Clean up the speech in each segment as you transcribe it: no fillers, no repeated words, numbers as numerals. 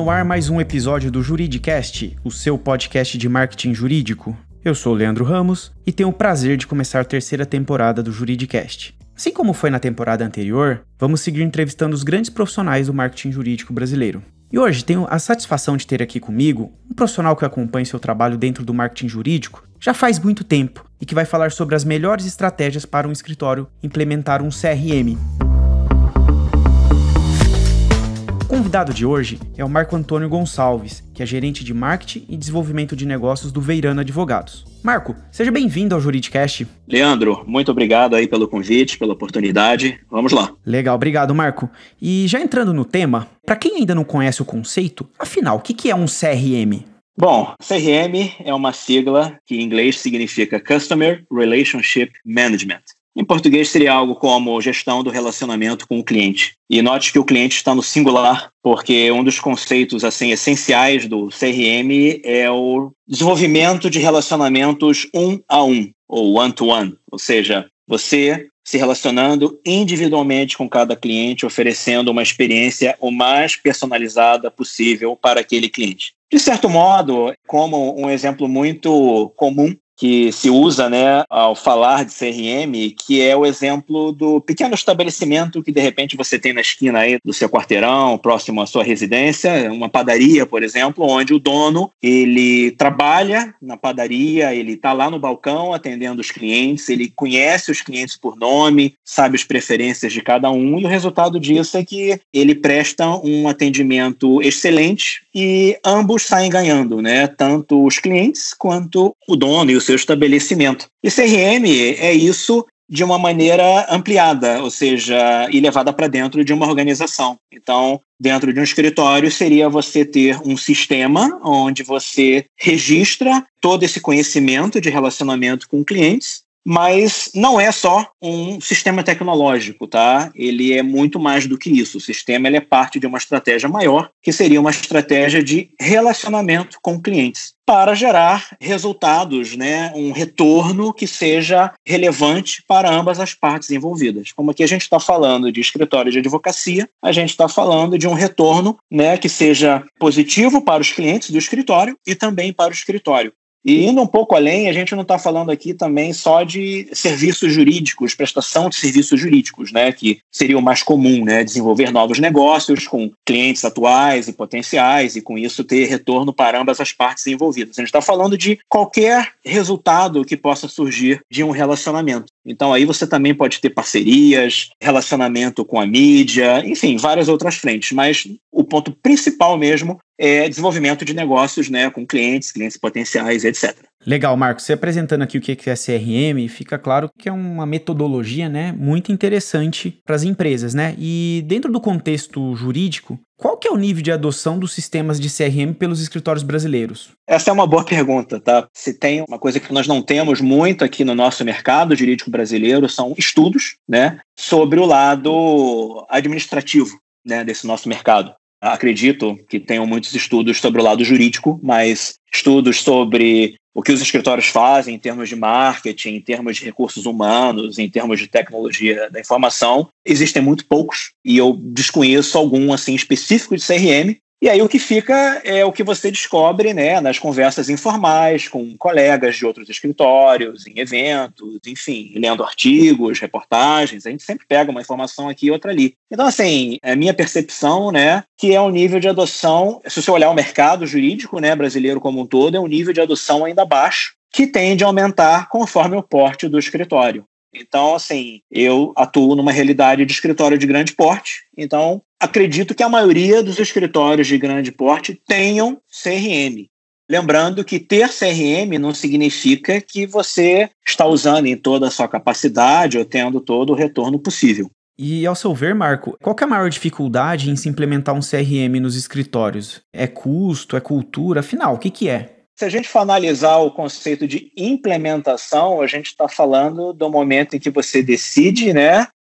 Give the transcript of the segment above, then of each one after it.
no ar mais um episódio do Juridicast, o seu podcast de marketing jurídico. Eu sou o Leandro Ramos e tenho o prazer de começar a terceira temporada do Juridicast. Assim como foi na temporada anterior, vamos seguir entrevistando os grandes profissionais do marketing jurídico brasileiro. E hoje tenho a satisfação de ter aqui comigo um profissional que acompanha seu trabalho dentro do marketing jurídico já faz muito tempo e que vai falar sobre as melhores estratégias para um escritório implementar um CRM. O convidado de hoje é o Marco Antônio Gonçalves, que é gerente de marketing e desenvolvimento de negócios do Veirano Advogados. Marco, seja bem-vindo ao Juridicast. Leandro, muito obrigado aí pelo convite, pela oportunidade. Vamos lá. Legal, obrigado, Marco. E já entrando no tema, para quem ainda não conhece o conceito, afinal, o que é um CRM? Bom, CRM é uma sigla que em inglês significa Customer Relationship Management. Em português seria algo como gestão do relacionamento com o cliente. E note que o cliente está no singular, porque um dos conceitos essenciais do CRM é o desenvolvimento de relacionamentos um a um, ou one-to-one. Ou seja, você se relacionando individualmente com cada cliente, oferecendo uma experiência o mais personalizada possível para aquele cliente. De certo modo, como um exemplo muito comum que se usa, ao falar de CRM, que é o exemplo do pequeno estabelecimento que, de repente, você tem na esquina aí do seu quarteirão, próximo à sua residência, uma padaria, por exemplo, onde o dono, ele trabalha na padaria, ele está lá no balcão atendendo os clientes, ele conhece os clientes por nome, sabe as preferências de cada um, e o resultado disso é que ele presta um atendimento excelente e ambos saem ganhando, tanto os clientes quanto o dono e o seu estabelecimento. E CRM é isso de uma maneira ampliada, ou seja, e levada para dentro de uma organização. Então, dentro de um escritório seria você ter um sistema onde você registra todo esse conhecimento de relacionamento com clientes, mas não é só um sistema tecnológico, tá? Ele é muito mais do que isso. O sistema ele é parte de uma estratégia maior, que seria uma estratégia de relacionamento com clientes, para gerar resultados, um retorno que seja relevante para ambas as partes envolvidas. Como aqui a gente está falando de escritório de advocacia, a gente está falando de um retorno, que seja positivo para os clientes do escritório e também para o escritório. E indo um pouco além, a gente não está falando aqui também só de serviços jurídicos, prestação de serviços jurídicos, que seria o mais comum, desenvolver novos negócios com clientes atuais e potenciais e com isso ter retorno para ambas as partes envolvidas. A gente está falando de qualquer resultado que possa surgir de um relacionamento. Então aí você também pode ter parcerias, relacionamento com a mídia, enfim, várias outras frentes, mas o ponto principal mesmo é desenvolvimento de negócios, com clientes potenciais, etc. Legal, Marcos. Você apresentando aqui o que é CRM, fica claro que é uma metodologia, muito interessante para as empresas, E dentro do contexto jurídico, qual que é o nível de adoção dos sistemas de CRM pelos escritórios brasileiros? Essa é uma boa pergunta, tá? Se tem uma coisa que nós não temos muito aqui no nosso mercado jurídico brasileiro, são estudos, sobre o lado administrativo, desse nosso mercado. Acredito que tenham muitos estudos sobre o lado jurídico, mas estudos sobre o que os escritórios fazem em termos de marketing, em termos de recursos humanos, em termos de tecnologia da informação, existem muito poucos e eu desconheço algum específico de CRM. E aí o que fica é o que você descobre nas conversas informais com colegas de outros escritórios, em eventos, enfim, lendo artigos, reportagens, a gente sempre pega uma informação aqui e outra ali. Então, é a minha percepção, que é um nível de adoção, se você olhar o mercado jurídico, brasileiro como um todo, é um nível de adoção ainda baixo, que tende a aumentar conforme o porte do escritório. Então, eu atuo numa realidade de escritório de grande porte, então acredito que a maioria dos escritórios de grande porte tenham CRM. Lembrando que ter CRM não significa que você está usando em toda a sua capacidade ou tendo todo o retorno possível. E, ao seu ver, Marco, qual que é a maior dificuldade em se implementar um CRM nos escritórios? É custo? É cultura? Afinal, o que é? Se a gente for analisar o conceito de implementação, a gente está falando do momento em que você decide,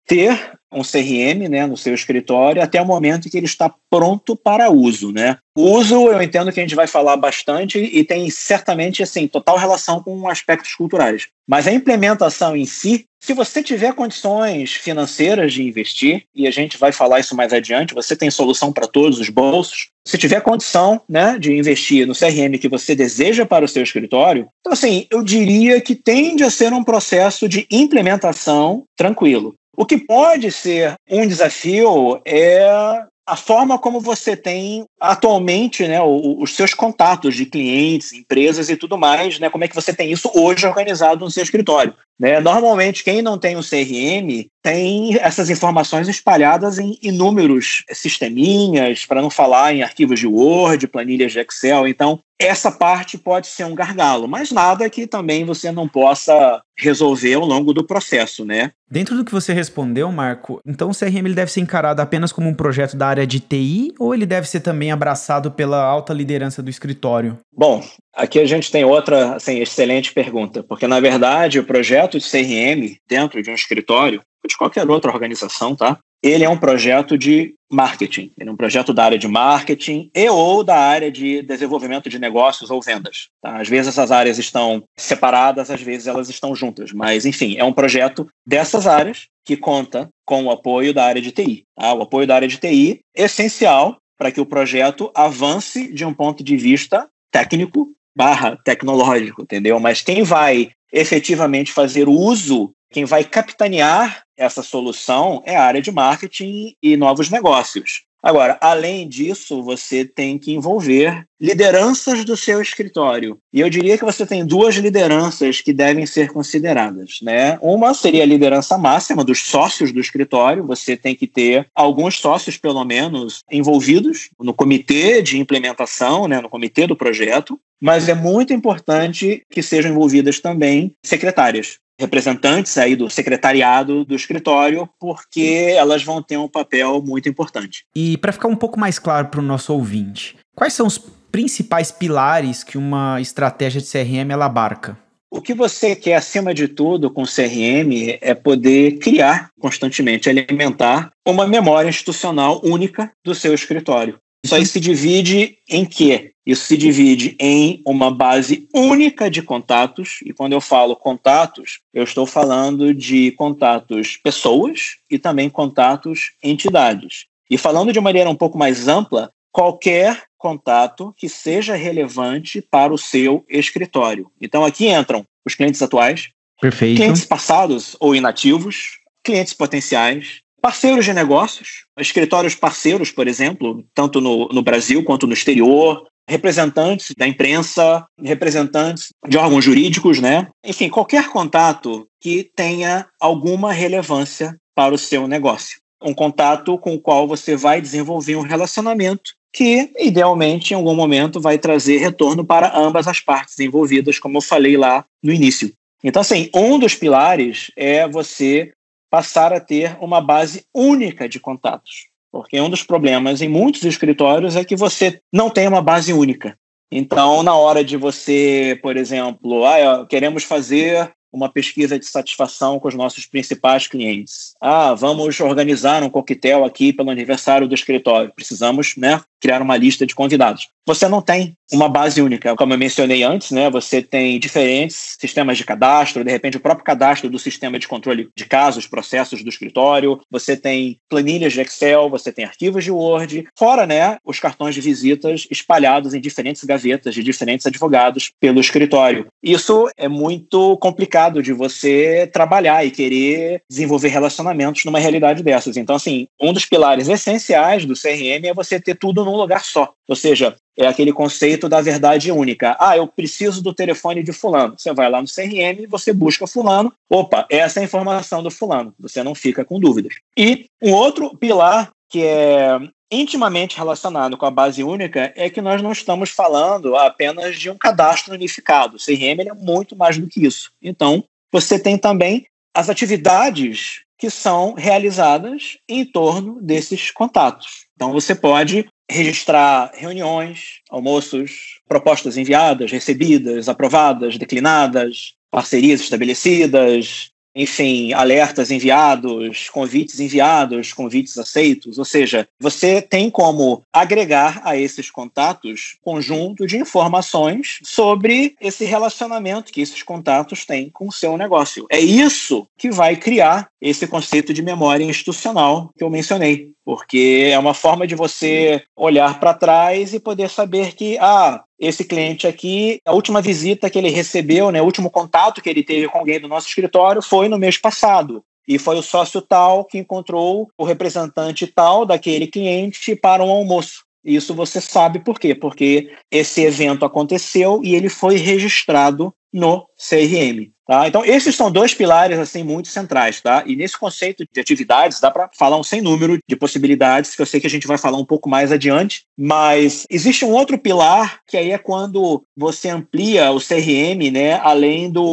ter um CRM, né, no seu escritório até o momento em que ele está pronto para uso, né? O uso, eu entendo que a gente vai falar bastante e tem certamente, assim, total relação com aspectos culturais. Mas a implementação em si, se você tiver condições financeiras de investir, e a gente vai falar isso mais adiante, você tem solução para todos os bolsos, se tiver condição, né, de investir no CRM que você deseja para o seu escritório, então, assim, eu diria que tende a ser um processo de implementação tranquilo. O que pode ser um desafio é a forma como você tem atualmente, né, os seus contatos de clientes, empresas e tudo mais, né, como é que você tem isso hoje organizado no seu escritório. Né? Normalmente, quem não tem um CRM tem essas informações espalhadas em inúmeros sisteminhas, para não falar em arquivos de Word, planilhas de Excel. Então, essa parte pode ser um gargalo, mas nada que também você não possa resolver ao longo do processo, né? Dentro do que você respondeu, Marco, então o CRM ele deve ser encarado apenas como um projeto da área de TI ou ele deve ser também abraçado pela alta liderança do escritório? Bom, aqui a gente tem outra, assim, excelente pergunta, porque, na verdade, o projeto de CRM dentro de um escritório, ou de qualquer outra organização, tá? Ele é um projeto de marketing, ele é um projeto da área de marketing e ou da área de desenvolvimento de negócios ou vendas. Tá? Às vezes essas áreas estão separadas, às vezes elas estão juntas, mas, enfim, é um projeto dessas áreas que conta com o apoio da área de TI. Tá? O apoio da área de TI é essencial para que o projeto avance de um ponto de vista técnico/tecnológico, entendeu? Mas quem vai efetivamente fazer uso, quem vai capitanear essa solução é a área de marketing e novos negócios. Agora, além disso, você tem que envolver lideranças do seu escritório. E eu diria que você tem duas lideranças que devem ser consideradas, né? Uma seria a liderança máxima dos sócios do escritório. Você tem que ter alguns sócios, pelo menos, envolvidos no comitê de implementação, né? No comitê do projeto. Mas é muito importante que sejam envolvidas também secretárias, representantes aí do secretariado do escritório, porque elas vão ter um papel muito importante. E para ficar um pouco mais claro para o nosso ouvinte, quais são os principais pilares que uma estratégia de CRM ela abarca? O que você quer, acima de tudo, com o CRM é poder criar constantemente, alimentar uma memória institucional única do seu escritório. Isso aí se divide em quê? Isso se divide em uma base única de contatos, e quando eu falo contatos, eu estou falando de contatos pessoas e também contatos entidades. E falando de maneira um pouco mais ampla, qualquer contato que seja relevante para o seu escritório. Então aqui entram os clientes atuais, Perfeito. Clientes passados ou inativos, clientes potenciais, parceiros de negócios, escritórios parceiros, por exemplo, tanto no Brasil quanto no exterior, representantes da imprensa, representantes de órgãos jurídicos, né? Enfim, qualquer contato que tenha alguma relevância para o seu negócio. Um contato com o qual você vai desenvolver um relacionamento que, idealmente, em algum momento, vai trazer retorno para ambas as partes envolvidas, como eu falei lá no início. Então, assim, um dos pilares é você passar a ter uma base única de contatos. Porque um dos problemas em muitos escritórios é que você não tem uma base única. Então, na hora de você, por exemplo, queremos fazer uma pesquisa de satisfação com os nossos principais clientes. Vamos organizar um coquetel aqui pelo aniversário do escritório. Precisamos, né, criar uma lista de convidados. Você não tem uma base única. Como eu mencionei antes, né, você tem diferentes sistemas de cadastro, de repente o próprio cadastro do sistema de controle de casos, processos do escritório, você tem planilhas de Excel, você tem arquivos de Word, fora, né, os cartões de visitas espalhados em diferentes gavetas de diferentes advogados pelo escritório. Isso é muito complicado de você trabalhar e querer desenvolver relacionamentos numa realidade dessas. Então, assim, um dos pilares essenciais do CRM é você ter tudo num lugar só. Ou seja, é aquele conceito da verdade única. Eu preciso do telefone de fulano. Você vai lá no CRM, você busca fulano. Opa, essa é a informação do fulano. Você não fica com dúvidas. E um outro pilar que é intimamente relacionado com a base única é que nós não estamos falando apenas de um cadastro unificado. O CRM ele é muito mais do que isso. Então, você tem também as atividades que são realizadas em torno desses contatos. Então, você pode registrar reuniões, almoços, propostas enviadas, recebidas, aprovadas, declinadas, parcerias estabelecidas, enfim, alertas enviados, convites aceitos. Ou seja, você tem como agregar a esses contatos conjunto de informações sobre esse relacionamento que esses contatos têm com o seu negócio. É isso que vai criar esse conceito de memória institucional que eu mencionei, porque é uma forma de você olhar para trás e poder saber que, esse cliente aqui, a última visita que ele recebeu, né, o último contato que ele teve com alguém do nosso escritório foi no mês passado. E foi o sócio tal que encontrou o representante tal daquele cliente para um almoço. Isso você sabe por quê? Porque esse evento aconteceu e ele foi registrado no CRM. Tá? Então, esses são dois pilares assim, muito centrais. Tá? E nesse conceito de atividades, dá para falar um sem número de possibilidades, que eu sei que a gente vai falar um pouco mais adiante, mas existe um outro pilar, que aí é quando você amplia o CRM, né, além do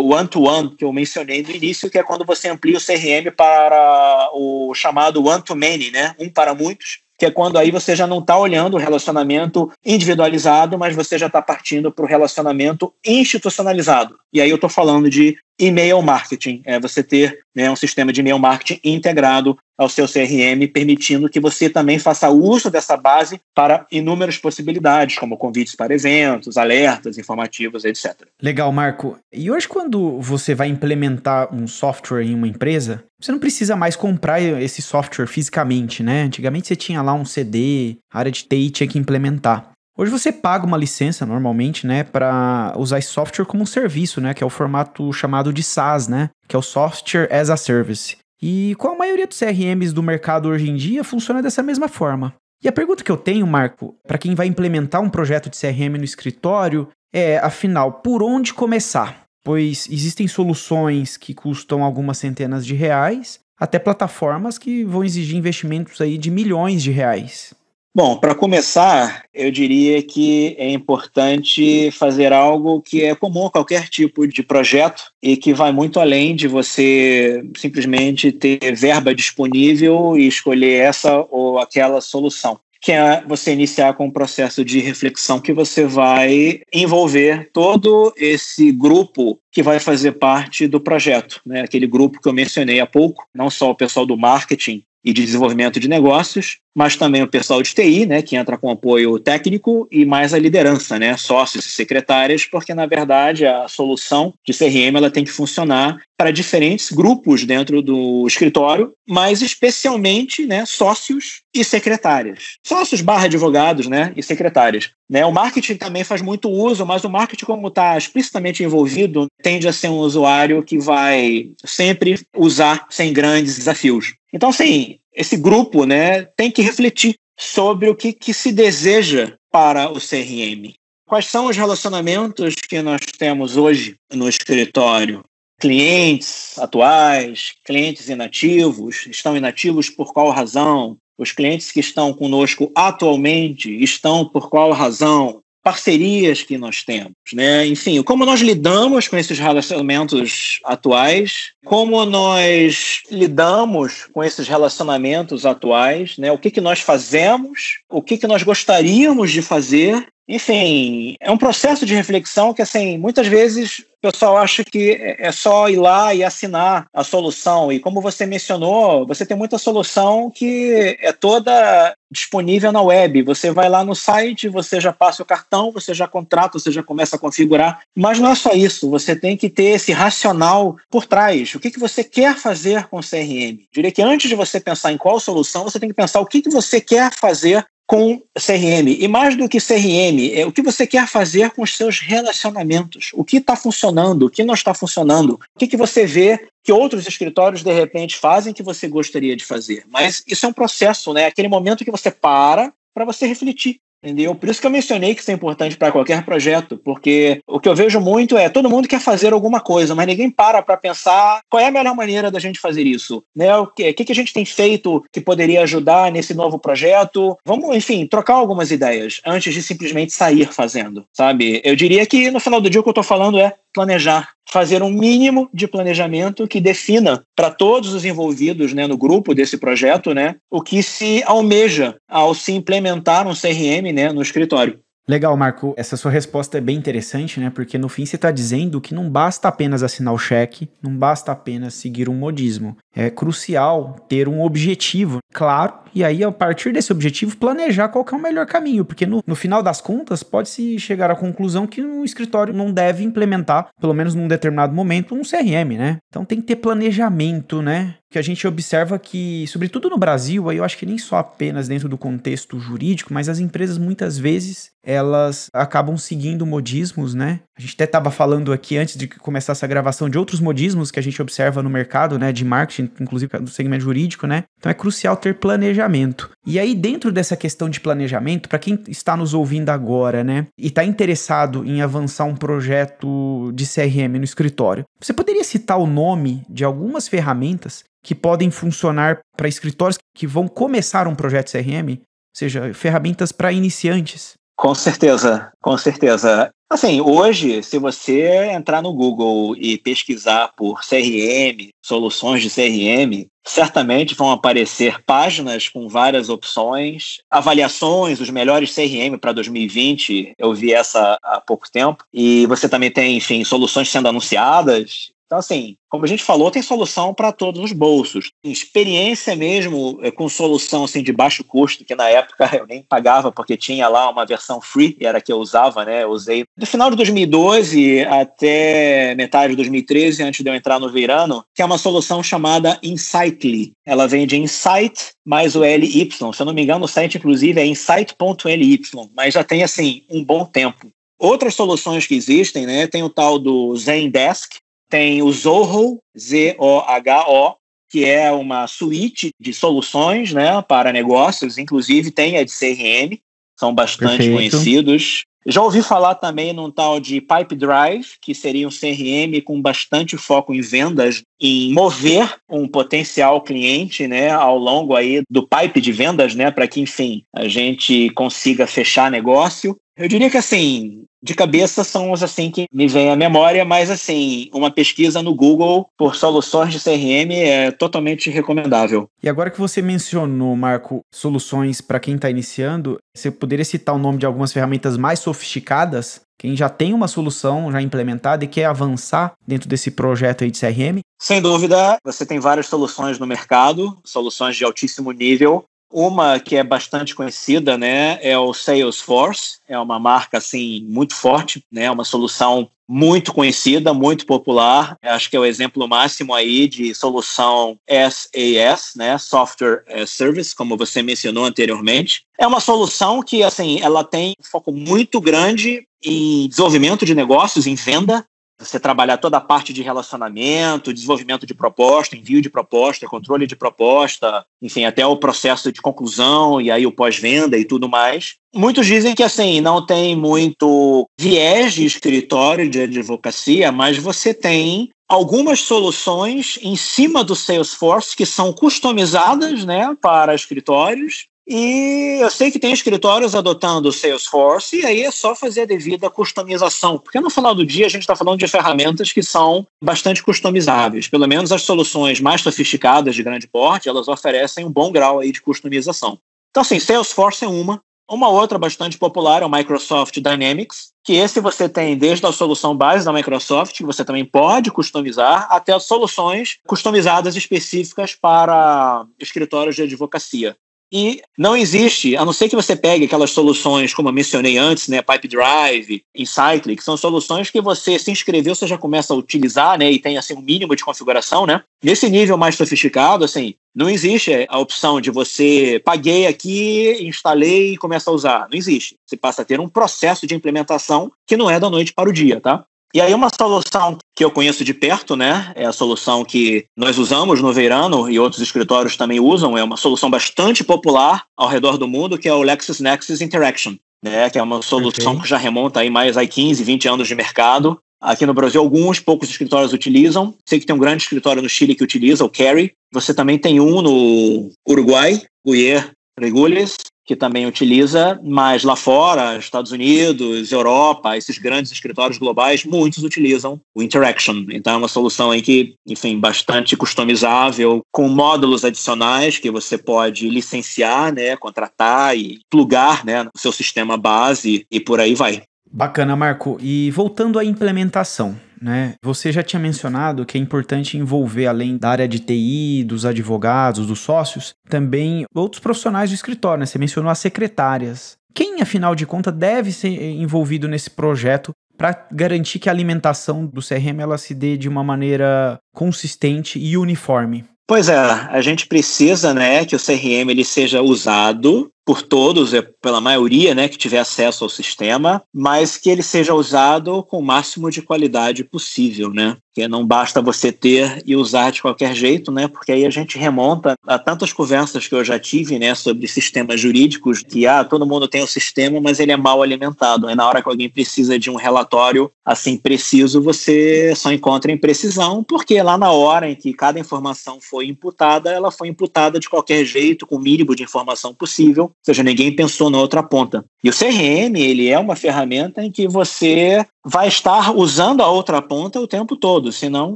one-to-one, que eu mencionei no início, que é quando você amplia o CRM para o chamado one-to-many, né, um para muitos, que é quando aí você já não está olhando o relacionamento individualizado, mas você já está partindo para o relacionamento institucionalizado. E aí eu estou falando de e-mail marketing, você ter, né, um sistema de e-mail marketing integrado ao seu CRM, permitindo que você também faça uso dessa base para inúmeras possibilidades, como convites para eventos, alertas informativos, etc. Legal, Marco. E hoje, quando você vai implementar um software em uma empresa, você não precisa mais comprar esse software fisicamente, né? Antigamente você tinha lá um CD, a área de TI tinha que implementar. Hoje você paga uma licença, normalmente, né, para usar esse software como um serviço, né, que é o formato chamado de SaaS, né, que é o Software as a Service. E com a maioria dos CRMs do mercado hoje em dia, funciona dessa mesma forma. E a pergunta que eu tenho, Marco, para quem vai implementar um projeto de CRM no escritório é, afinal, por onde começar? Pois existem soluções que custam algumas centenas de reais, até plataformas que vão exigir investimentos aí de milhões de reais. Bom, para começar, eu diria que é importante fazer algo que é comum a qualquer tipo de projeto e que vai muito além de você simplesmente ter verba disponível e escolher essa ou aquela solução, que é você iniciar com um processo de reflexão que você vai envolver todo esse grupo que vai fazer parte do projeto, né? Aquele grupo que eu mencionei há pouco, não só o pessoal do marketing e de desenvolvimento de negócios, mas também o pessoal de TI, né, que entra com apoio técnico, e mais a liderança, né, sócios e secretárias, porque, na verdade, a solução de CRM ela tem que funcionar para diferentes grupos dentro do escritório, mas especialmente, né, sócios e secretárias. Sócios / advogados, né, e secretárias. Né, o marketing também faz muito uso, mas o marketing, como está explicitamente envolvido, tende a ser um usuário que vai sempre usar sem grandes desafios. Então, assim, esse grupo, né, tem que refletir sobre o que se deseja para o CRM. Quais são os relacionamentos que nós temos hoje no escritório? Clientes atuais, clientes inativos, estão inativos por qual razão? Os clientes que estão conosco atualmente estão por qual razão? Parcerias que nós temos, né? Enfim, como nós lidamos com esses relacionamentos atuais, como nós lidamos com esses relacionamentos atuais, né? O que nós fazemos, o que nós gostaríamos de fazer. Enfim, é um processo de reflexão que, assim, muitas vezes o pessoal acha que é só ir lá e assinar a solução. E como você mencionou, você tem muita solução que é toda disponível na web. Você vai lá no site, você já passa o cartão, você já contrata, você já começa a configurar. Mas não é só isso. Você tem que ter esse racional por trás. O que você quer fazer com o CRM? Eu diria que antes de você pensar em qual solução, você tem que pensar o que você quer fazer com CRM. E mais do que CRM, é o que você quer fazer com os seus relacionamentos. O que está funcionando, o que não está funcionando. O que você vê que outros escritórios, de repente, fazem que você gostaria de fazer. Mas isso é um processo, né? Aquele momento que você para você refletir. Entendeu? Por isso que eu mencionei que isso é importante para qualquer projeto, porque o que eu vejo muito é todo mundo quer fazer alguma coisa, mas ninguém para pensar qual é a melhor maneira da gente fazer isso, né? O que a gente tem feito que poderia ajudar nesse novo projeto? Vamos, enfim, trocar algumas ideias antes de simplesmente sair fazendo, sabe? Eu diria que no final do dia o que eu estou falando é planejar, fazer um mínimo de planejamento que defina para todos os envolvidos, né, no grupo desse projeto, né, o que se almeja ao se implementar um CRM, né, no escritório. Legal, Marco. Essa sua resposta é bem interessante, né? Porque no fim você está dizendo que não basta apenas assinar o cheque, não basta apenas seguir um modismo. É crucial ter um objetivo, claro, e aí a partir desse objetivo planejar qual que é o melhor caminho, porque no final das contas pode-se chegar à conclusão que um escritório não deve implementar, pelo menos num determinado momento, um CRM, né? Então tem que ter planejamento, né? Que a gente observa que, sobretudo no Brasil, aí eu acho que nem só apenas dentro do contexto jurídico, mas as empresas muitas vezes elas acabam seguindo modismos, né? A gente até estava falando aqui antes de começar essa gravação de outros modismos que a gente observa no mercado, né, de marketing, inclusive do segmento jurídico, né? Então é crucial ter planejamento. E aí dentro dessa questão de planejamento, para quem está nos ouvindo agora, né, e está interessado em avançar um projeto de CRM no escritório, você poderia citar o nome de algumas ferramentas que podem funcionar para escritórios que vão começar um projeto CRM? Ou seja, ferramentas para iniciantes? Com certeza, com certeza. Assim, hoje, se você entrar no Google e pesquisar por CRM, soluções de CRM, certamente vão aparecer páginas com várias opções, avaliações, os melhores CRM para 2020, eu vi essa há pouco tempo, e você também tem, enfim, soluções sendo anunciadas. Então, assim, como a gente falou, tem solução para todos os bolsos. Experiência mesmo com solução assim, de baixo custo, que na época eu nem pagava porque tinha lá uma versão free, e era a que eu usava, né? Eu usei do final de 2012 até metade de 2013, antes de eu entrar no Veirano, que é uma solução chamada Insightly. Ela vem de Insight mais o LY. Se eu não me engano, o site, inclusive, é insight.ly, mas já tem, assim, um bom tempo. Outras soluções que existem, né? Tem o tal do Zendesk, tem o Zoho, Z-O-H-O, que é uma suíte de soluções, né, para negócios, inclusive tem a de CRM, são bastante conhecidos. Já ouvi falar também num tal de Pipedrive, que seria um CRM com bastante foco em vendas, em mover um potencial cliente, né, ao longo aí do pipe de vendas, né, para que, enfim, a gente consiga fechar negócio. Eu diria que, assim, de cabeça são os assim que me vêm à memória, mas, assim, uma pesquisa no Google por soluções de CRM é totalmente recomendável. E agora que você mencionou, Marco, soluções para quem está iniciando, você poderia citar o nome de algumas ferramentas mais sofisticadas? Quem já tem uma solução já implementada e quer avançar dentro desse projeto aí de CRM? Sem dúvida, você tem várias soluções no mercado, soluções de altíssimo nível. Uma que é bastante conhecida, né, é o Salesforce, é uma marca assim muito forte, né, uma solução muito conhecida, muito popular. Acho que é o exemplo máximo aí de solução SaaS, né, Software as Service, como você mencionou anteriormente. É uma solução que assim, ela tem um foco muito grande em desenvolvimento de negócios, em venda. Você trabalhar toda a parte de relacionamento, desenvolvimento de proposta, envio de proposta, controle de proposta, enfim, até o processo de conclusão e aí o pós-venda e tudo mais. Muitos dizem que, assim, não tem muito viés de escritório de advocacia, mas você tem algumas soluções em cima do Salesforce que são customizadas, né, para escritórios. E eu sei que tem escritórios adotando o Salesforce e aí é só fazer a devida customização, porque no final do dia a gente está falando de ferramentas que são bastante customizáveis. Pelo menos as soluções mais sofisticadas de grande porte, elas oferecem um bom grau aí de customização. Então, assim, Salesforce é uma. Uma outra bastante popular é o Microsoft Dynamics, que esse você tem desde a solução base da Microsoft, que você também pode customizar, até as soluções customizadas específicas para escritórios de advocacia. E não existe, a não ser que você pegue aquelas soluções, como eu mencionei antes, né, Pipedrive, Insightly, que são soluções que você se inscreveu, você já começa a utilizar, né, e tem assim um mínimo de configuração, né? Nesse nível mais sofisticado, assim, não existe a opção de você paguei aqui, instalei e começa a usar. Não existe. Você passa a ter um processo de implementação que não é da noite para o dia, tá? E aí uma solução que eu conheço de perto, né, é a solução que nós usamos no Veirano e outros escritórios também usam, é uma solução bastante popular ao redor do mundo, que é o LexisNexis Interaction, né, que é uma solução que já remonta aí mais a 15, 20 anos de mercado. Aqui no Brasil, alguns poucos escritórios utilizam. Sei que tem um grande escritório no Chile que utiliza, o Carry. Você também tem um no Uruguai, Guyer Regules, que também utiliza, mas lá fora, Estados Unidos, Europa, esses grandes escritórios globais, muitos utilizam o Interaction. Então é uma solução aí que, enfim, bastante customizável, com módulos adicionais que você pode licenciar, né, contratar e plugar, né, no seu sistema base e por aí vai. Bacana, Marco. E voltando à implementação, né? Você já tinha mencionado que é importante envolver, além da área de TI, dos advogados, dos sócios, também outros profissionais do escritório, né? Você mencionou as secretárias. Quem, afinal de contas, deve ser envolvido nesse projeto para garantir que a alimentação do CRM ela se dê de uma maneira consistente e uniforme? Pois é, a gente precisa, né, que o CRM ele seja usado por todos, pela maioria, né, que tiver acesso ao sistema, mas que ele seja usado com o máximo de qualidade possível, né? Porque não basta você ter e usar de qualquer jeito, né? Porque aí a gente remonta a tantas conversas que eu já tive, né, sobre sistemas jurídicos, que todo mundo tem o sistema, mas ele é mal alimentado. Aí na hora que alguém precisa de um relatório assim preciso, você só encontra imprecisão, porque lá na hora em que cada informação foi imputada, ela foi imputada de qualquer jeito, com o mínimo de informação possível. Ou seja, ninguém pensou na outra ponta. E o CRM, ele é uma ferramenta em que você vai estar usando a outra ponta o tempo todo, senão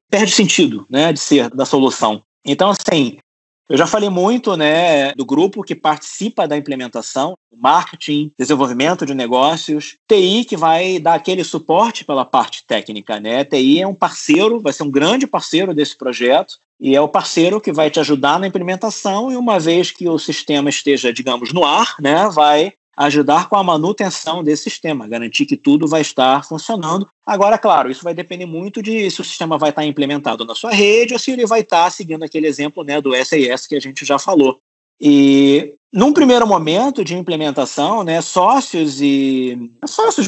perde sentido, né, de ser da solução. Então, assim, eu já falei muito, né, do grupo que participa da implementação, marketing, desenvolvimento de negócios, TI que vai dar aquele suporte pela parte técnica, né? TI é um parceiro, vai ser um grande parceiro desse projeto, e é o parceiro que vai te ajudar na implementação, e uma vez que o sistema esteja, digamos, no ar, né, vai ajudar com a manutenção desse sistema, garantir que tudo vai estar funcionando. Agora, claro, isso vai depender muito de se o sistema vai estar implementado na sua rede ou se ele vai estar seguindo aquele exemplo, né, do SAS que a gente já falou. E num primeiro momento de implementação, né, sócios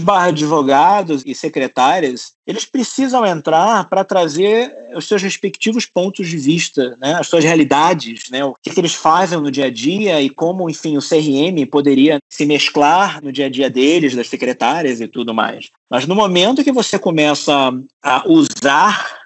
barra advogados e secretárias, eles precisam entrar para trazer os seus respectivos pontos de vista, né, as suas realidades, né, o que eles fazem no dia a dia e como, enfim, o CRM poderia se mesclar no dia a dia deles, das secretárias e tudo mais. Mas no momento que você começa a usar,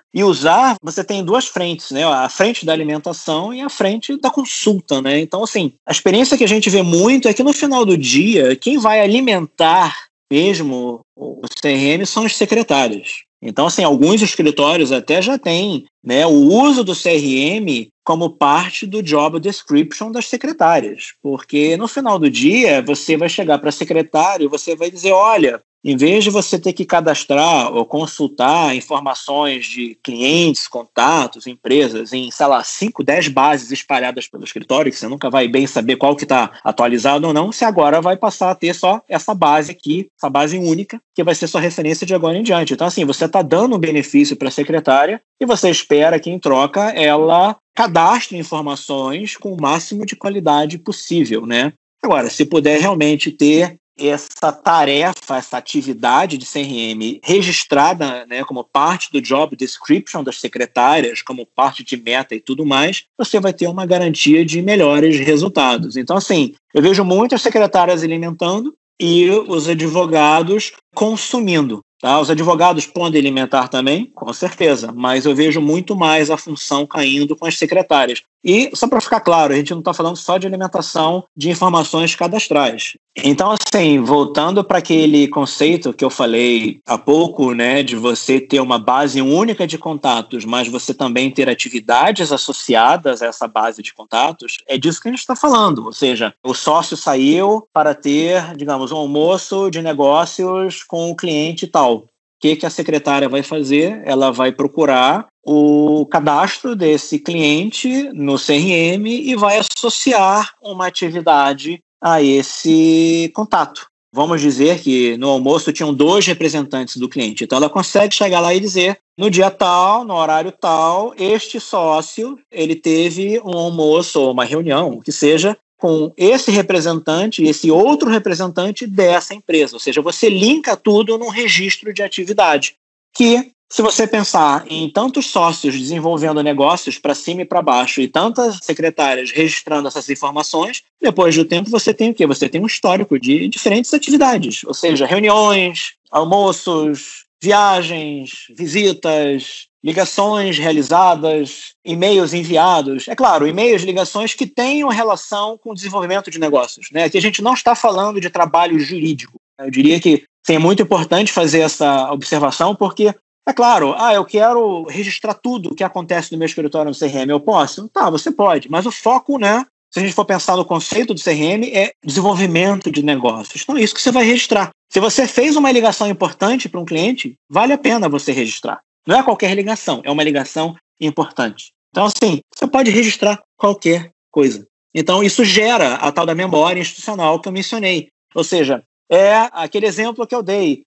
você tem duas frentes, né? A frente da alimentação e a frente da consulta, né? Então, assim, a experiência que a gente vê muito é que no final do dia, quem vai alimentar mesmo o CRM são os secretários. Então, assim, alguns escritórios até já têm, né, o uso do CRM como parte do job description das secretárias. Porque no final do dia, você vai chegar para a secretária e você vai dizer, olha, em vez de você ter que cadastrar ou consultar informações de clientes, contatos, empresas em, sei lá, 5, 10 bases espalhadas pelo escritório, que você nunca vai bem saber qual que está atualizado ou não, você agora vai passar a ter só essa base aqui, essa base única, que vai ser sua referência de agora em diante. Então, assim, você está dando um benefício para a secretária e você espera que, em troca, ela cadastre informações com o máximo de qualidade possível, né? Agora, se puder realmente ter essa tarefa, essa atividade de CRM registrada, né, como parte do job description das secretárias, como parte de meta e tudo mais, você vai ter uma garantia de melhores resultados. Então, assim, eu vejo muitas secretárias alimentando e os advogados consumindo. Tá? Os advogados podem alimentar também, com certeza, mas eu vejo muito mais a função caindo com as secretárias. E, só para ficar claro, a gente não está falando só de alimentação de informações cadastrais. Então, assim, voltando para aquele conceito que eu falei há pouco, né, de você ter uma base única de contatos, mas você também ter atividades associadas a essa base de contatos, é disso que a gente está falando. Ou seja, o sócio saiu para ter, digamos, um almoço de negócios com o cliente e tal. O que a secretária vai fazer? Ela vai procurar o cadastro desse cliente no CRM e vai associar uma atividade a esse contato. Vamos dizer que no almoço tinham 2 representantes do cliente. Então, ela consegue chegar lá e dizer, no dia tal, no horário tal, este sócio, ele teve um almoço ou uma reunião, o que seja, com esse representante e esse outro representante dessa empresa. Ou seja, você linka tudo num registro de atividade, que, se você pensar em tantos sócios desenvolvendo negócios para cima e para baixo e tantas secretárias registrando essas informações, depois do tempo você tem o quê? Você tem um histórico de diferentes atividades, ou seja, reuniões, almoços, viagens, visitas ligações realizadas, e-mails enviados. É claro, e-mails, ligações que tenham relação com o desenvolvimento de negócios, né? Aqui a gente não está falando de trabalho jurídico. Eu diria que sim, é muito importante fazer essa observação, porque, é claro, eu quero registrar tudo o que acontece no meu escritório no CRM. Eu posso? Tá, você pode, mas o foco, né? Se a gente for pensar no conceito do CRM, é desenvolvimento de negócios. Então é isso que você vai registrar. Se você fez uma ligação importante para um cliente, vale a pena você registrar. Não é qualquer ligação, é uma ligação importante. Então, assim, você pode registrar qualquer coisa. Então, isso gera a tal da memória institucional que eu mencionei. Ou seja, é aquele exemplo que eu dei.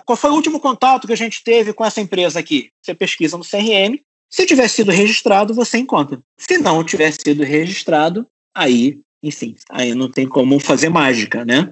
Qual foi o último contato que a gente teve com essa empresa aqui? Você pesquisa no CRM. Se tiver sido registrado, você encontra. Se não tiver sido registrado, aí, enfim, aí não tem como fazer mágica, né?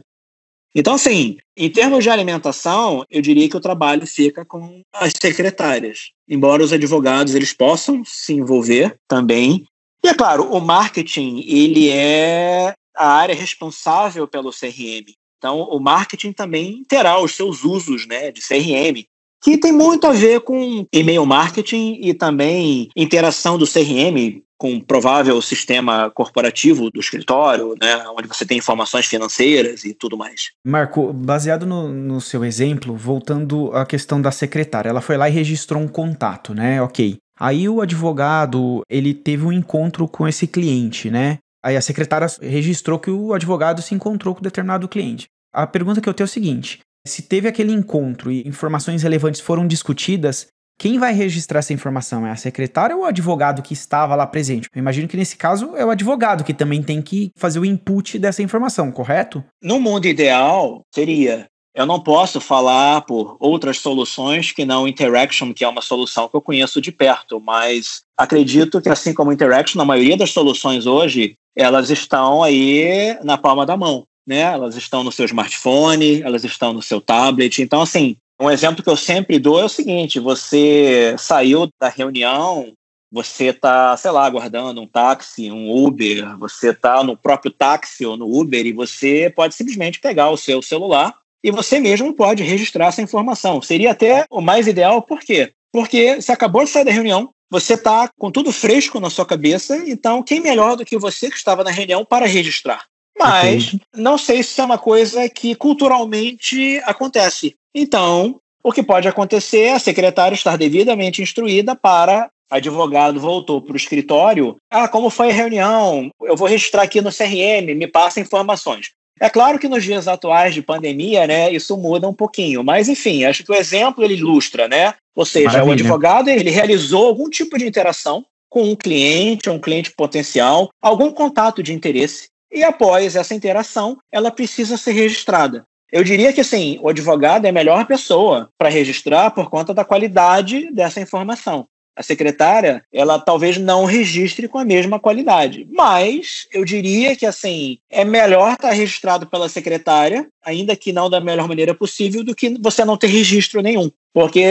Então, assim, em termos de alimentação, eu diria que o trabalho fica com as secretárias. Embora os advogados eles possam se envolver também. E, é claro, o marketing ele é a área responsável pelo CRM. Então, o marketing também terá os seus usos, né, de CRM, que tem muito a ver com e-mail marketing e também interação do CRM com o provável sistema corporativo do escritório, né, onde você tem informações financeiras e tudo mais. Marco, baseado no seu exemplo, voltando à questão da secretária, ela foi lá e registrou um contato, né? Ok. Aí o advogado, ele teve um encontro com esse cliente, né? Aí a secretária registrou que o advogado se encontrou com determinado cliente. A pergunta que eu tenho é o seguinte: se teve aquele encontro e informações relevantes foram discutidas, quem vai registrar essa informação? É a secretária ou o advogado que estava lá presente? Eu imagino que nesse caso é o advogado que também tem que fazer o input dessa informação, correto? No mundo ideal, seria. Eu não posso falar por outras soluções que não Interaction, que é uma solução que eu conheço de perto, mas acredito que, assim como Interaction, a maioria das soluções hoje, elas estão aí na palma da mão, né? Elas estão no seu smartphone, elas estão no seu tablet. Então, assim, um exemplo que eu sempre dou é o seguinte: você saiu da reunião, você está, sei lá, aguardando um táxi, um Uber, você está no próprio táxi ou no Uber e você pode simplesmente pegar o seu celular e você mesmo pode registrar essa informação. Seria até o mais ideal, por quê? Porque você acabou de sair da reunião, você está com tudo fresco na sua cabeça, então quem melhor do que você que estava na reunião para registrar? Mas não sei se isso é uma coisa que culturalmente acontece. Então, o que pode acontecer é a secretária estar devidamente instruída para advogado voltou para o escritório. Como foi a reunião? Eu vou registrar aqui no CRM, me passa informações. É claro que nos dias atuais de pandemia, né, isso muda um pouquinho. Mas, enfim, acho que o exemplo ele ilustra, né? Ou seja, Maravilha. O advogado ele realizou algum tipo de interação com um cliente potencial, algum contato de interesse. E após essa interação, ela precisa ser registrada. Eu diria que, assim, o advogado é a melhor pessoa para registrar por conta da qualidade dessa informação. A secretária, ela talvez não registre com a mesma qualidade. Mas eu diria que, assim, é melhor estar registrado pela secretária, ainda que não da melhor maneira possível, do que você não ter registro nenhum. Porque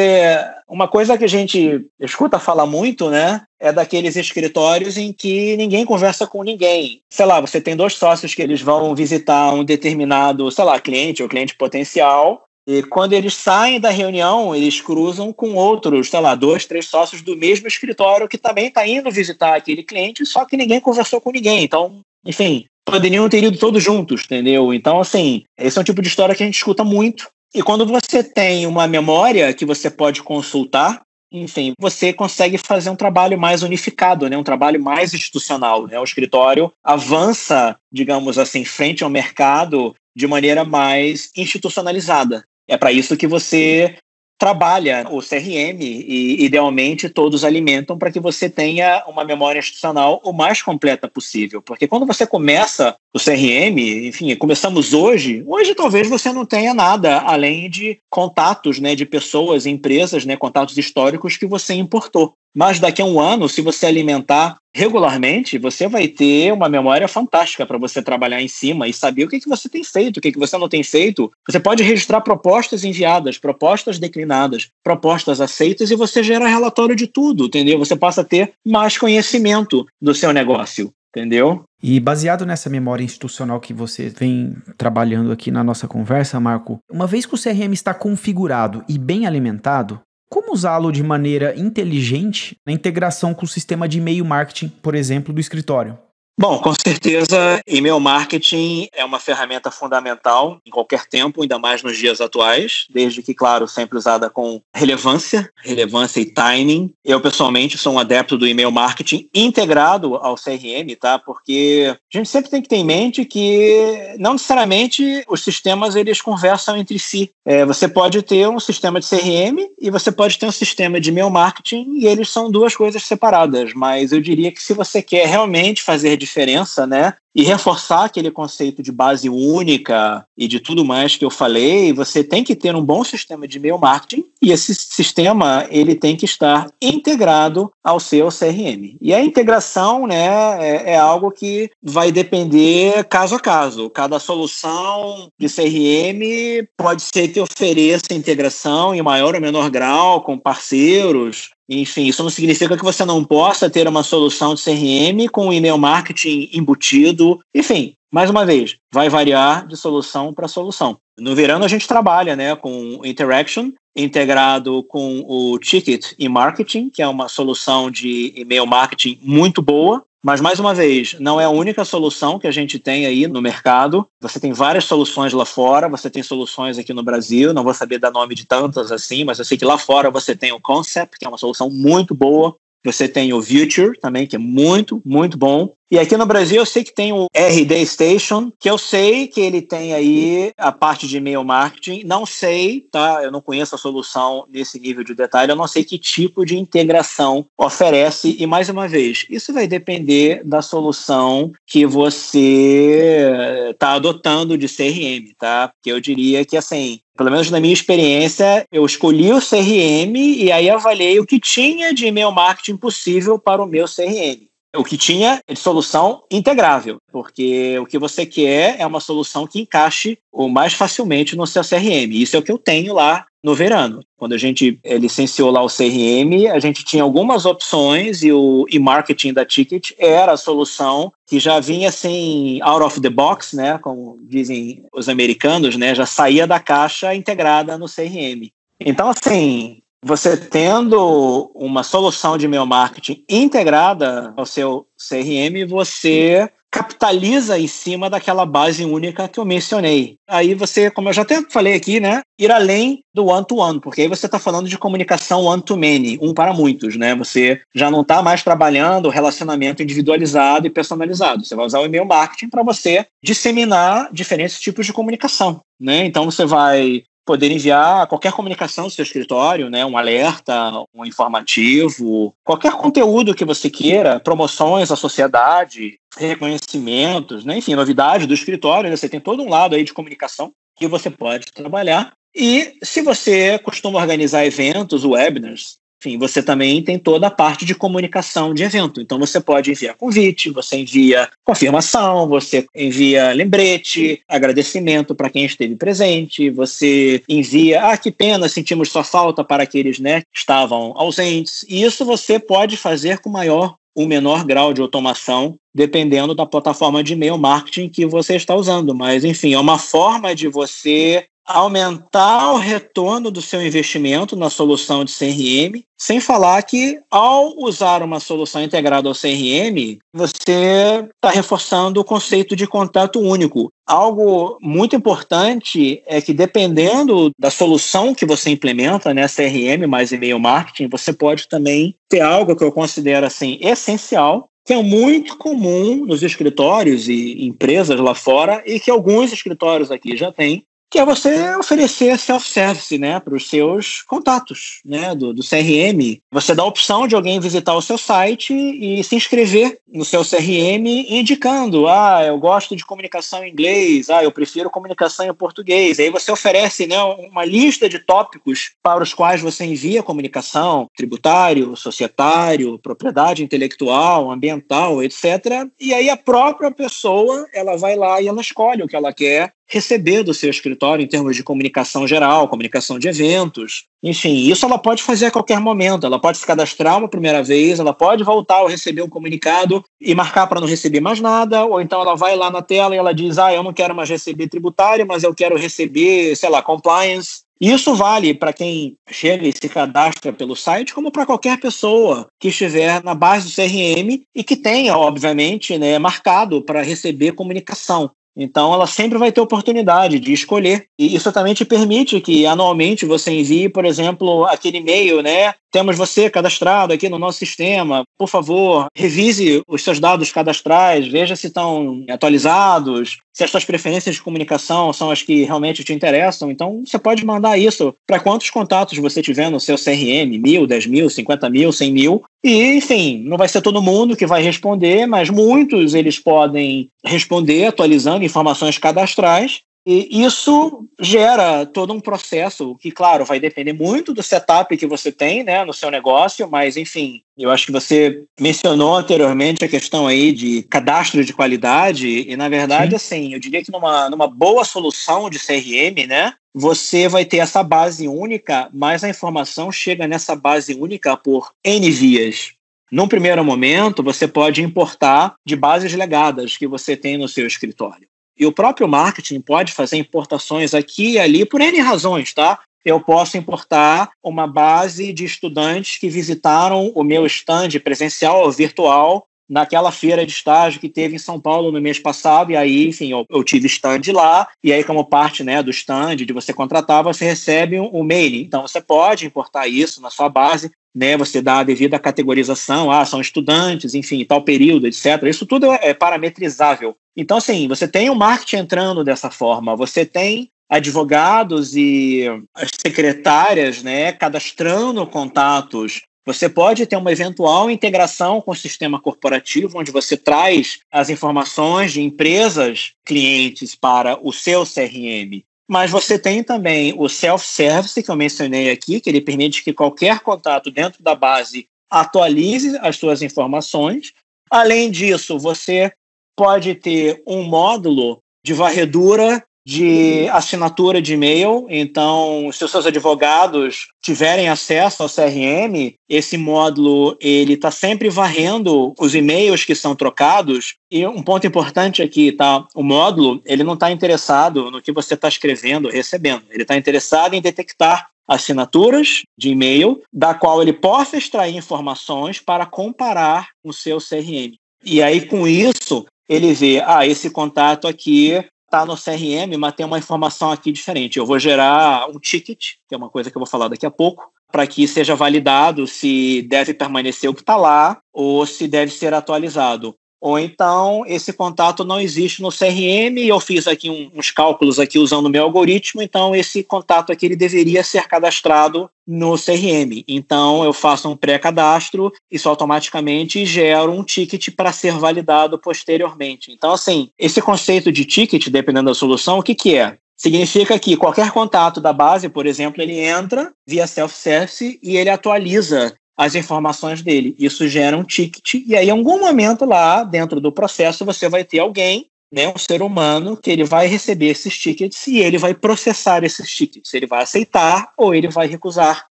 uma coisa que a gente escuta falar muito, né, é daqueles escritórios em que ninguém conversa com ninguém. Sei lá, você tem 2 sócios que eles vão visitar um determinado, sei lá, cliente ou cliente potencial, e quando eles saem da reunião, eles cruzam com outros, sei lá, 2, 3 sócios do mesmo escritório que também está indo visitar aquele cliente, só que ninguém conversou com ninguém. Então, enfim, poderiam ter ido todos juntos, entendeu? Então, assim, esse é um tipo de história que a gente escuta muito. E quando você tem uma memória que você pode consultar, enfim, você consegue fazer um trabalho mais unificado, né? Um trabalho mais institucional, né? O escritório avança, digamos assim, frente ao mercado de maneira mais institucionalizada. É para isso que você trabalha o CRM e, idealmente, todos alimentam para que você tenha uma memória institucional o mais completa possível. Porque quando você começa o CRM, enfim, começamos hoje talvez você não tenha nada além de contatos, né, de pessoas, empresas, né, contatos históricos que você importou. Mas daqui a um ano, se você alimentar regularmente, você vai ter uma memória fantástica para você trabalhar em cima e saber o que você tem feito, o que você não tem feito. Você pode registrar propostas enviadas, propostas declinadas, propostas aceitas e você gera relatório de tudo, entendeu? Você passa a ter mais conhecimento do seu negócio, entendeu? E baseado nessa memória institucional que você vem trabalhando aqui na nossa conversa, Marco, uma vez que o CRM está configurado e bem alimentado, Como usá-lo de maneira inteligente na integração com o sistema de e-mail marketing, por exemplo, do escritório? Bom, com certeza, e-mail marketing é uma ferramenta fundamental em qualquer tempo, ainda mais nos dias atuais, desde que, claro, sempre usada com relevância e timing. Eu, pessoalmente, sou um adepto do e-mail marketing integrado ao CRM, tá? Porque a gente sempre tem que ter em mente que não necessariamente os sistemas eles conversam entre si. Você pode ter um sistema de CRM e você pode ter um sistema de e-mail marketing e eles são duas coisas separadas, mas eu diria que se você quer realmente fazer diferença, né, e reforçar aquele conceito de base única e de tudo mais que eu falei, você tem que ter um bom sistema de e-mail marketing e esse sistema ele tem que estar integrado ao seu CRM. E a integração, né, é algo que vai depender caso a caso. Cada solução de CRM pode ser que ofereça integração em maior ou menor grau com parceiros. Enfim, isso não significa que você não possa ter uma solução de CRM com e-mail marketing embutido. Enfim, mais uma vez, vai variar de solução para solução. No Verano a gente trabalha, né, com Interaction, integrado com o Ticket e Marketing, que é uma solução de e-mail marketing muito boa. Mas, mais uma vez, não é a única solução que a gente tem aí no mercado. Você tem várias soluções lá fora, você tem soluções aqui no Brasil, não vou saber dar nome de tantas assim, mas eu sei que lá fora você tem o Concept, que é uma solução muito boa. Você tem o Future também, que é muito, muito bom. E aqui no Brasil eu sei que tem o RD Station, que eu sei que ele tem aí a parte de e-mail marketing. Não sei, tá? Eu não conheço a solução nesse nível de detalhe. Eu não sei que tipo de integração oferece. E, mais uma vez, isso vai depender da solução que você está adotando de CRM, tá? Porque eu diria que, assim, pelo menos na minha experiência, eu escolhi o CRM e aí avaliei o que tinha de e-mail marketing possível para o meu CRM. O que tinha de solução integrável, porque o que você quer é uma solução que encaixe o mais facilmente no seu CRM. Isso é o que eu tenho lá no Verano. Quando a gente licenciou lá o CRM, a gente tinha algumas opções e o e-marketing da Ticket era a solução que já vinha assim, out of the box, né, como dizem os americanos, né, já saía da caixa integrada no CRM. Então, assim, você tendo uma solução de e-mail marketing integrada ao seu CRM, você capitaliza em cima daquela base única que eu mencionei. Aí você, como eu já até falei aqui, né, ir além do one-to-one, porque aí você está falando de comunicação one-to-many, um para muitos, né? Você já não está mais trabalhando o relacionamento individualizado e personalizado. Você vai usar o e-mail marketing para você disseminar diferentes tipos de comunicação, né? Então você vai poder enviar qualquer comunicação do seu escritório, né, um alerta, um informativo, qualquer conteúdo que você queira, promoções à sociedade, reconhecimentos, né, enfim, novidades do escritório, né, você tem todo um lado aí de comunicação que você pode trabalhar. E se você costuma organizar eventos, webinars, enfim, você também tem toda a parte de comunicação de evento. Então, você pode enviar convite, você envia confirmação, você envia lembrete, agradecimento para quem esteve presente, você envia, que pena, sentimos sua falta para aqueles, né, que estavam ausentes. E isso você pode fazer com maior ou menor grau de automação, dependendo da plataforma de e-mail marketing que você está usando. Mas, enfim, é uma forma de você aumentar o retorno do seu investimento na solução de CRM, sem falar que, ao usar uma solução integrada ao CRM, você está reforçando o conceito de contato único. Algo muito importante é que, dependendo da solução que você implementa, né, CRM mais e-mail marketing, você pode também ter algo que eu considero assim, essencial, que é muito comum nos escritórios e empresas lá fora, e que alguns escritórios aqui já têm, que é você oferecer self-service, né, para os seus contatos, né, do CRM. Você dá a opção de alguém visitar o seu site e se inscrever no seu CRM indicando, eu gosto de comunicação em inglês, eu prefiro comunicação em português. Aí você oferece, né, uma lista de tópicos para os quais você envia comunicação, tributário, societário, propriedade intelectual, ambiental, etc. E aí a própria pessoa, ela vai lá e ela escolhe o que ela quer receber do seu escritório em termos de comunicação geral, comunicação de eventos. Enfim, isso ela pode fazer a qualquer momento. Ela pode se cadastrar uma primeira vez, ela pode voltar ao receber um comunicado e marcar para não receber mais nada, ou então ela vai lá na tela e ela diz, eu não quero mais receber tributário, mas eu quero receber, compliance. Isso vale para quem chega e se cadastra pelo site, como para qualquer pessoa que estiver na base do CRM e que tenha, obviamente, marcado para receber comunicação. Então, ela sempre vai ter oportunidade de escolher. E isso também te permite que, anualmente, você envie, por exemplo, aquele e-mail, temos você cadastrado aqui no nosso sistema. Por favor, revise os seus dados cadastrais, veja se estão atualizados, se as suas preferências de comunicação são as que realmente te interessam. Então, você pode mandar isso para quantos contatos você tiver no seu CRM, 1.000, 10.000, 50.000, 100.000. E, enfim, não vai ser todo mundo que vai responder, mas muitos eles podem responder atualizando informações cadastrais. E isso gera todo um processo que, claro, vai depender muito do setup que você tem, no seu negócio, mas, enfim, eu acho que você mencionou anteriormente a questão aí de cadastro de qualidade e, na verdade, assim, eu diria que numa boa solução de CRM, você vai ter essa base única, mas a informação chega nessa base única por N vias. Num primeiro momento, você pode importar de bases legadas que você tem no seu escritório. E o próprio marketing pode fazer importações aqui e ali por N razões, tá? Eu posso importar uma base de estudantes que visitaram o meu stand presencial ou virtual naquela feira de estágio que teve em São Paulo no mês passado, e aí, enfim, eu tive stand lá, e aí como parte do stand, de você contratar, você recebe um mailing. Então, você pode importar isso na sua base, você dá a devida categorização, são estudantes, enfim, tal período, etc. Isso tudo é parametrizável. Então, assim, você tem o marketing entrando dessa forma, você tem advogados e as secretárias, cadastrando contatos. Você pode ter uma eventual integração com o sistema corporativo, onde você traz as informações de empresas clientes para o seu CRM. Mas você tem também o self-service, que eu mencionei aqui, que ele permite que qualquer contato dentro da base atualize as suas informações. Além disso, você pode ter um módulo de varredura de assinatura de e-mail. Então, se os seus advogados tiverem acesso ao CRM, esse módulo ele está sempre varrendo os e-mails que são trocados. E um ponto importante aqui, tá? O módulo ele não está interessado no que você está escrevendo, recebendo. Ele está interessado em detectar assinaturas de e-mail, da qual ele possa extrair informações para comparar com o seu CRM. E aí, com isso, ele vê, esse contato aqui está no CRM, mas tem uma informação aqui diferente. Eu vou gerar um ticket, que é uma coisa que eu vou falar daqui a pouco, para que seja validado se deve permanecer o que está lá ou se deve ser atualizado. Ou então, esse contato não existe no CRM e eu fiz aqui uns cálculos aqui usando o meu algoritmo, então esse contato aqui ele deveria ser cadastrado no CRM. Então, eu faço um pré-cadastro, isso automaticamente gera um ticket para ser validado posteriormente. Então, assim, esse conceito de ticket, dependendo da solução, o que é? Significa que qualquer contato da base, por exemplo, ele entra via self-service e ele atualiza as informações dele. Isso gera um ticket e aí, em algum momento lá dentro do processo, você vai ter alguém, um ser humano, que ele vai receber esses tickets e ele vai processar esses tickets. Ele vai aceitar ou ele vai recusar.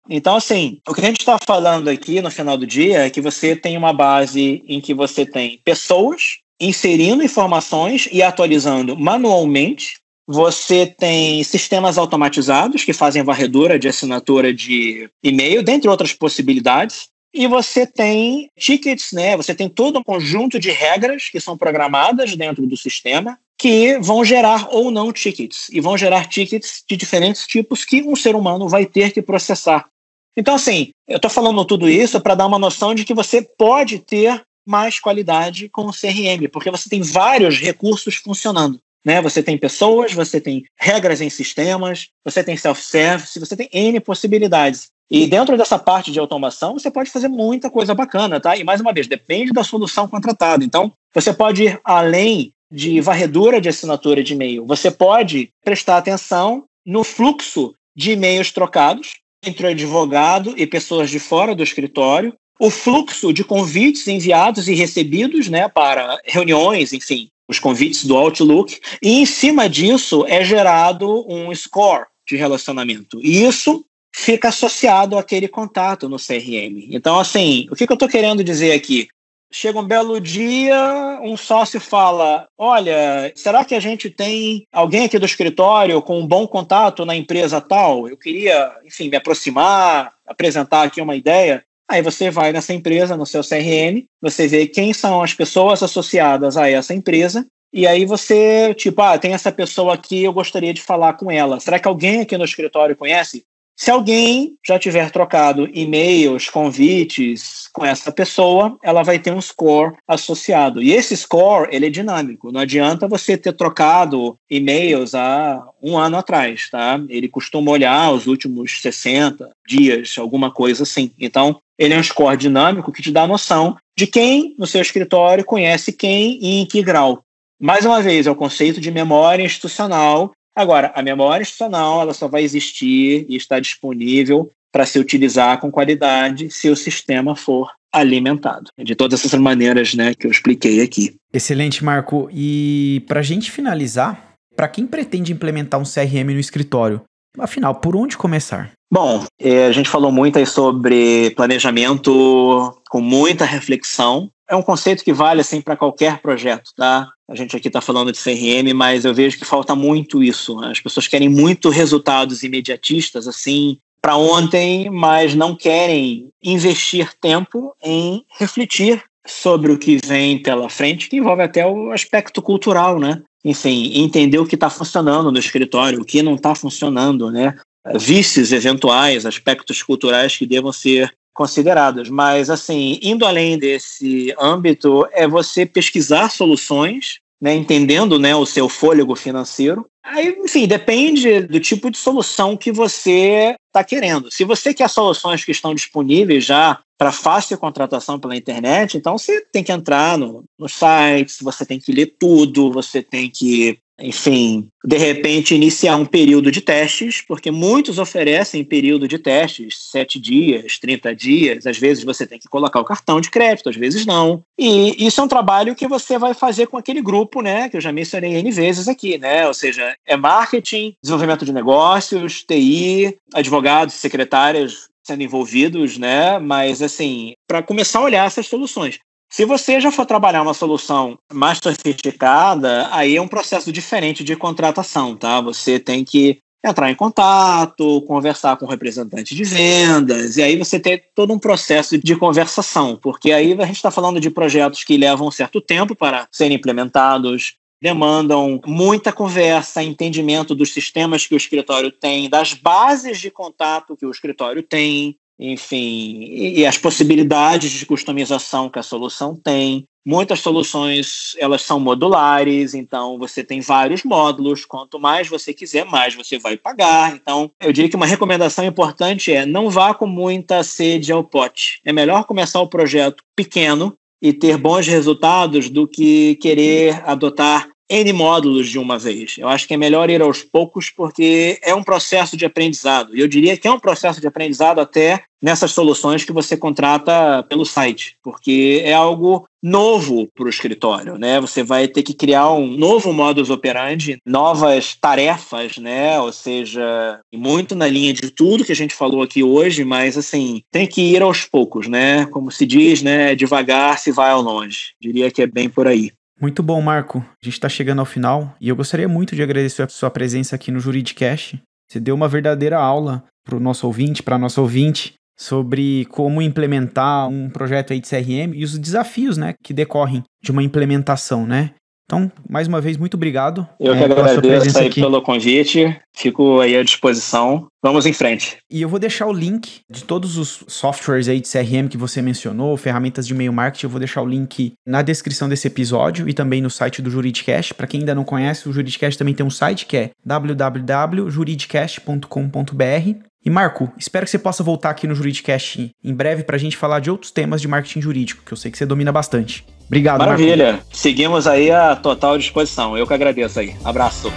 Então, assim, o que a gente está falando aqui no final do dia é que você tem uma base em que você tem pessoas inserindo informações e atualizando manualmente. Você tem sistemas automatizados que fazem varredura de assinatura de e-mail, dentre outras possibilidades. E você tem tickets, Você tem todo um conjunto de regras que são programadas dentro do sistema que vão gerar ou não tickets. E vão gerar tickets de diferentes tipos que um ser humano vai ter que processar. Então, assim, eu estou falando tudo isso para dar uma noção de que você pode ter mais qualidade com o CRM, porque você tem vários recursos funcionando. Você tem pessoas, você tem regras em sistemas, você tem self-service, você tem N possibilidades. E dentro dessa parte de automação, você pode fazer muita coisa bacana, tá? E mais uma vez, depende da solução contratada. Então, você pode ir além de varredura de assinatura de e-mail. Você pode prestar atenção no fluxo de e-mails trocados entre o advogado e pessoas de fora do escritório, o fluxo de convites enviados e recebidos, para reuniões, enfim, os convites do Outlook, e em cima disso é gerado um score de relacionamento. E isso fica associado àquele contato no CRM. Então, assim, o que eu estou querendo dizer aqui? Chega um belo dia, um sócio fala, olha, será que a gente tem alguém aqui do escritório com um bom contato na empresa tal? Eu queria, enfim, me aproximar, apresentar aqui uma ideia. Aí você vai nessa empresa, no seu CRM, você vê quem são as pessoas associadas a essa empresa, e aí você, tipo, tem essa pessoa aqui, eu gostaria de falar com ela. Será que alguém aqui no escritório conhece? Se alguém já tiver trocado e-mails, convites com essa pessoa, ela vai ter um score associado. E esse score, ele é dinâmico. Não adianta você ter trocado e-mails há um ano atrás, tá? Ele costuma olhar os últimos 60 dias, alguma coisa assim. Então, ele é um score dinâmico que te dá a noção de quem no seu escritório conhece quem e em que grau. Mais uma vez, é o conceito de memória institucional. Agora, a memória institucional ela só vai existir e estar disponível para se utilizar com qualidade se o sistema for alimentado. De todas essas maneiras, né, que eu expliquei aqui. Excelente, Marco. E para a gente finalizar, para quem pretende implementar um CRM no escritório, afinal, por onde começar? Bom, a gente falou muito aí sobre planejamento com muita reflexão. É um conceito que vale assim para qualquer projeto, tá? A gente aqui está falando de CRM, mas eu vejo que falta muito isso. As pessoas querem muito resultados imediatistas, assim, para ontem, mas não querem investir tempo em refletir sobre o que vem pela frente, que envolve até o aspecto cultural, né? Enfim, entender o que está funcionando no escritório, o que não está funcionando, né? Vícios eventuais, aspectos culturais que devam ser considerados. Mas, assim, indo além desse âmbito, é você pesquisar soluções, né, entendendo, né, o seu fôlego financeiro. Aí, enfim, depende do tipo de solução que você está querendo. Se você quer soluções que estão disponíveis já para fácil contratação pela internet, então você tem que entrar nos sites, você tem que ler tudo, você tem que, enfim, de repente iniciar um período de testes, porque muitos oferecem período de testes, 7 dias, 30 dias, às vezes você tem que colocar o cartão de crédito, às vezes não. E isso é um trabalho que você vai fazer com aquele grupo, né, que eu já mencionei N vezes aqui, né, ou seja, é marketing, desenvolvimento de negócios, TI, advogados, secretárias sendo envolvidos, né, mas assim, para começar a olhar essas soluções. Se você já for trabalhar uma solução mais sofisticada, aí é um processo diferente de contratação, tá? Você tem que entrar em contato, conversar com o representante de vendas, e aí você tem todo um processo de conversação, porque aí a gente está falando de projetos que levam um certo tempo para serem implementados, demandam muita conversa, entendimento dos sistemas que o escritório tem, das bases de contato que o escritório tem, enfim, e as possibilidades de customização que a solução tem. Muitas soluções, elas são modulares, então você tem vários módulos, quanto mais você quiser, mais você vai pagar. Então, eu diria que uma recomendação importante é não vá com muita sede ao pote. É melhor começar o projeto pequeno e ter bons resultados do que querer adotar N módulos de uma vez. Eu acho que é melhor ir aos poucos porque é um processo de aprendizado. E eu diria que é um processo de aprendizado até nessas soluções que você contrata pelo site, porque é algo novo para o escritório, né? Você vai ter que criar um novo modus operandi, novas tarefas, né? Ou seja, muito na linha de tudo que a gente falou aqui hoje, mas assim, tem que ir aos poucos, né? Como se diz, né? Devagar se vai ao longe. Diria que é bem por aí. Muito bom, Marco. A gente está chegando ao final e eu gostaria muito de agradecer a sua presença aqui no Juridicast. Você deu uma verdadeira aula para o nosso ouvinte, para a nossa ouvinte, sobre como implementar um projeto aí de CRM e os desafios, né, que decorrem de uma implementação, né? Então, mais uma vez, muito obrigado. Eu que agradeço aí pelo convite, fico aí à disposição. Vamos em frente. E eu vou deixar o link de todos os softwares aí de CRM que você mencionou, ferramentas de e-mail marketing, eu vou deixar o link na descrição desse episódio e também no site do Juridicast. Para quem ainda não conhece, o Juridicast também tem um site que é www.juridicast.com.br. E Marco, espero que você possa voltar aqui no Juridicast em breve para a gente falar de outros temas de marketing jurídico, que eu sei que você domina bastante. Obrigado, Maravilha. Marco. Seguimos aí à total disposição. Eu que agradeço aí. Abraço.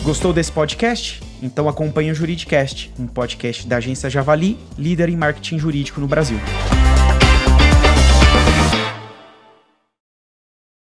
Gostou desse podcast? Então acompanhe o Juridicast, um podcast da agência Javali, líder em marketing jurídico no Brasil.